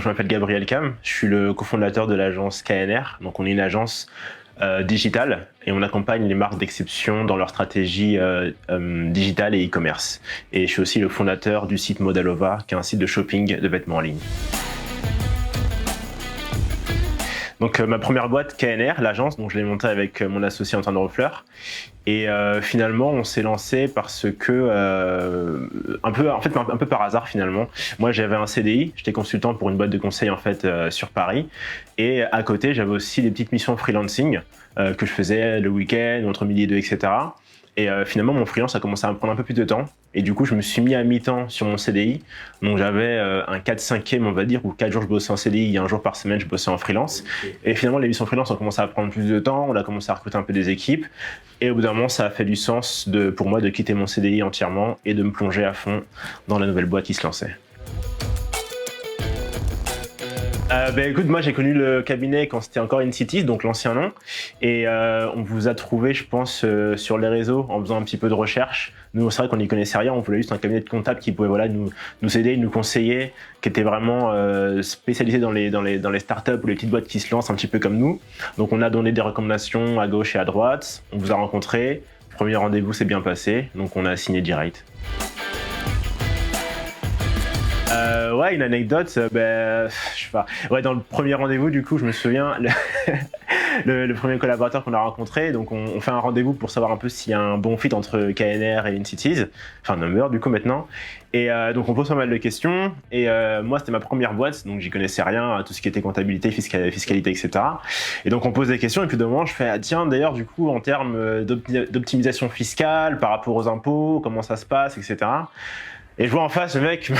je m'appelle Gabriel Cam, je suis le cofondateur de l'agence KNR. Donc on est une agence digitale et on accompagne les marques d'exception dans leur stratégie digitale et e-commerce. Et je suis aussi le fondateur du site Modalova, qui est un site de shopping de vêtements en ligne. Donc ma première boîte, KNR, l'agence, donc je l'ai montée avec mon associé Antoine Roffleur. Et finalement, on s'est lancé parce que un peu par hasard finalement. Moi, j'avais un CDI, j'étais consultant pour une boîte de conseil en fait sur Paris. Et à côté, j'avais aussi des petites missions freelancing que je faisais le week-end, entre midi et deux, etc. Et finalement, mon freelance a commencé à me prendre un peu plus de temps. Et du coup, je me suis mis à mi-temps sur mon CDI. Donc, j'avais un 4/5e, on va dire, où 4 jours je bossais en CDI et 1 jour par semaine, je bossais en freelance. Et finalement, les missions freelance ont commencé à prendre plus de temps. On a commencé à recruter un peu des équipes. Et au bout d'un moment, ça a fait du sens pour moi de quitter mon CDI entièrement et de me plonger à fond dans la nouvelle boîte qui se lançait. Écoute, moi j'ai connu le cabinet quand c'était encore InCities, donc l'ancien nom, et on vous a trouvé, je pense, sur les réseaux en faisant un petit peu de recherche. Nous, c'est vrai qu'on n'y connaissait rien, on voulait juste un cabinet de comptables qui pouvait nous aider, nous conseiller, qui était vraiment spécialisé dans les startups ou les petites boîtes qui se lancent un petit peu comme nous. Donc on a donné des recommandations à gauche et à droite, on vous a rencontré, premier rendez-vous s'est bien passé, donc on a signé direct. Ouais, une anecdote, je sais pas. Ouais, dans le premier rendez-vous, du coup, je me souviens, le premier collaborateur qu'on a rencontré, donc on fait un rendez-vous pour savoir un peu s'il y a un bon fit entre KNR et InCities, enfin Number du coup maintenant. Et donc on pose pas mal de questions. Et moi, c'était ma première boîte, donc j'y connaissais rien à tout ce qui était comptabilité, fiscalité, etc. Et donc on pose des questions, et puis de moment, je fais tiens, d'ailleurs, du coup, en termes d'optimisation fiscale par rapport aux impôts, comment ça se passe, etc. Et je vois en face le mec, tu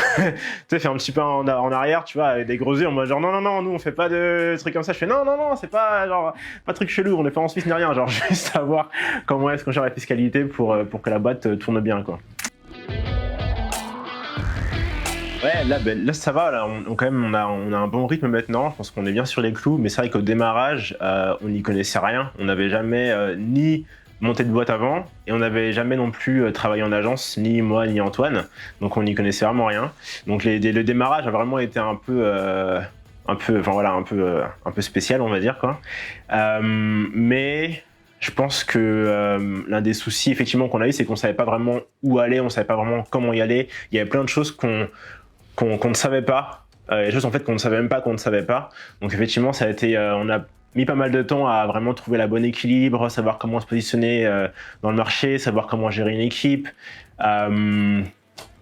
sais, fait un petit peu en arrière, tu vois, avec des gros yeux, en mode genre non, nous on fait pas de trucs comme ça. Je fais non, c'est pas genre pas de trucs chelous, on n'est pas en Suisse ni rien, genre juste savoir comment est-ce qu'on gère la fiscalité pour que la boîte tourne bien, quoi. Ouais, là ça va, là, on a un bon rythme maintenant, je pense qu'on est bien sur les clous, mais c'est vrai qu'au démarrage, on n'y connaissait rien, on n'avait jamais ni monté de boîte avant, et on n'avait jamais non plus travaillé en agence, ni moi ni Antoine, donc on n'y connaissait vraiment rien. Donc le démarrage a vraiment été un peu spécial, on va dire, quoi. Mais je pense que l'un des soucis effectivement qu'on a eu, c'est qu'on savait pas vraiment où aller, on savait pas vraiment comment y aller. Il y avait plein de choses qu'on ne savait pas, des choses en fait qu'on ne savait même pas qu'on ne savait pas. Donc effectivement, ça a été, on a mis pas mal de temps à vraiment trouver la bonne équilibre, savoir comment se positionner dans le marché, savoir comment gérer une équipe.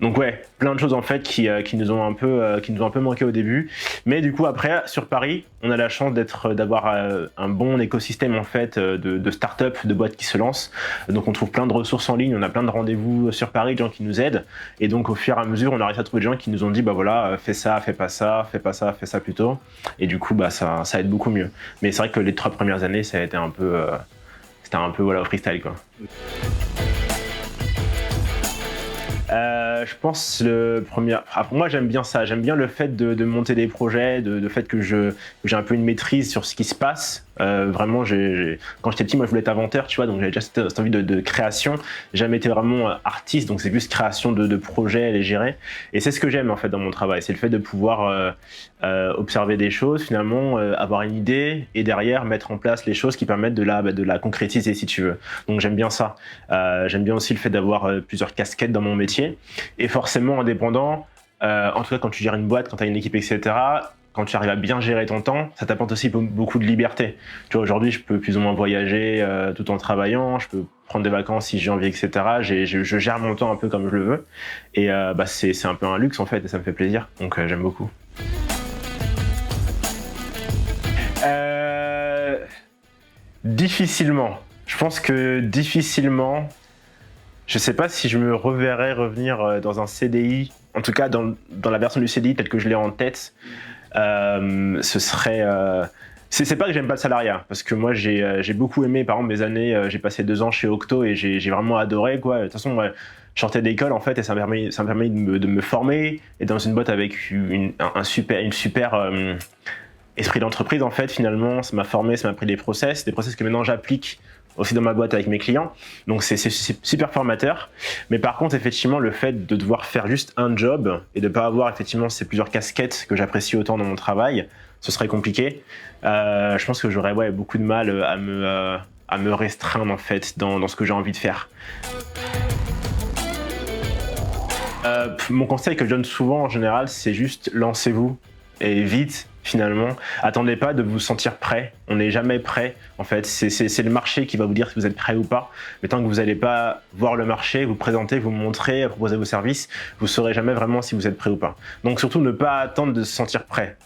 Donc ouais, plein de choses en fait qui nous ont un peu manqué au début. Mais du coup après, sur Paris, on a la chance d'avoir un bon écosystème en fait de start-up, de boîtes qui se lancent. Donc on trouve plein de ressources en ligne, on a plein de rendez-vous sur Paris, de gens qui nous aident. Et donc au fur et à mesure, on a réussi à trouver des gens qui nous ont dit bah voilà, fais ça, fais pas ça, fais pas ça, fais ça plutôt. Et du coup bah ça aide beaucoup mieux. Mais c'est vrai que les 3 premières années, ça a été un peu voilà, au freestyle, quoi. Je pense le premier. Pour moi, j'aime bien ça. J'aime bien le fait de monter des projets, de fait que j'ai un peu une maîtrise sur ce qui se passe. Vraiment, quand j'étais petit, moi, je voulais être inventeur, tu vois, donc j'avais déjà cette envie de création. J'ai jamais été vraiment artiste, donc c'est plus création de projets, les gérer. Et c'est ce que j'aime en fait dans mon travail, c'est le fait de pouvoir observer des choses, finalement, avoir une idée et derrière mettre en place les choses qui permettent de la concrétiser, si tu veux. Donc j'aime bien ça. J'aime bien aussi le fait d'avoir plusieurs casquettes dans mon métier. Et forcément indépendant, en tout cas quand tu gères une boîte, quand tu as une équipe, etc., quand tu arrives à bien gérer ton temps, ça t'apporte aussi beaucoup de liberté. Tu vois, aujourd'hui, je peux plus ou moins voyager tout en travaillant, je peux prendre des vacances si j'ai envie, etc. Je gère mon temps un peu comme je le veux. Et c'est un peu un luxe en fait, et ça me fait plaisir. Donc j'aime beaucoup. Difficilement. Je pense que difficilement. Je sais pas si je me reverrais revenir dans un CDI, en tout cas dans la version du CDI telle que je l'ai en tête. Ce serait. C'est pas que j'aime pas le salariat, parce que moi j'ai beaucoup aimé, par exemple, mes années. J'ai passé 2 ans chez Octo et j'ai vraiment adoré, quoi. De toute façon, moi, je sortais d'école en fait et ça m'a permis de me former et dans une boîte avec une super esprit d'entreprise en fait. Finalement, ça m'a formé, ça m'a appris des process que maintenant j'applique aussi dans ma boîte avec mes clients. Donc c'est super formateur. Mais par contre, effectivement, le fait de devoir faire juste un job et de pas avoir effectivement ces plusieurs casquettes que j'apprécie autant dans mon travail, ce serait compliqué. Je pense que j'aurais beaucoup de mal à me restreindre en fait dans ce que j'ai envie de faire. Mon conseil que je donne souvent en général, c'est juste lancez-vous et vite finalement. Attendez pas de vous sentir prêt. On n'est jamais prêt en fait. C'est le marché qui va vous dire si vous êtes prêt ou pas. Mais tant que vous n'allez pas voir le marché, vous présenter, vous montrer, proposer vos services, vous saurez jamais vraiment si vous êtes prêt ou pas. Donc surtout ne pas attendre de se sentir prêt.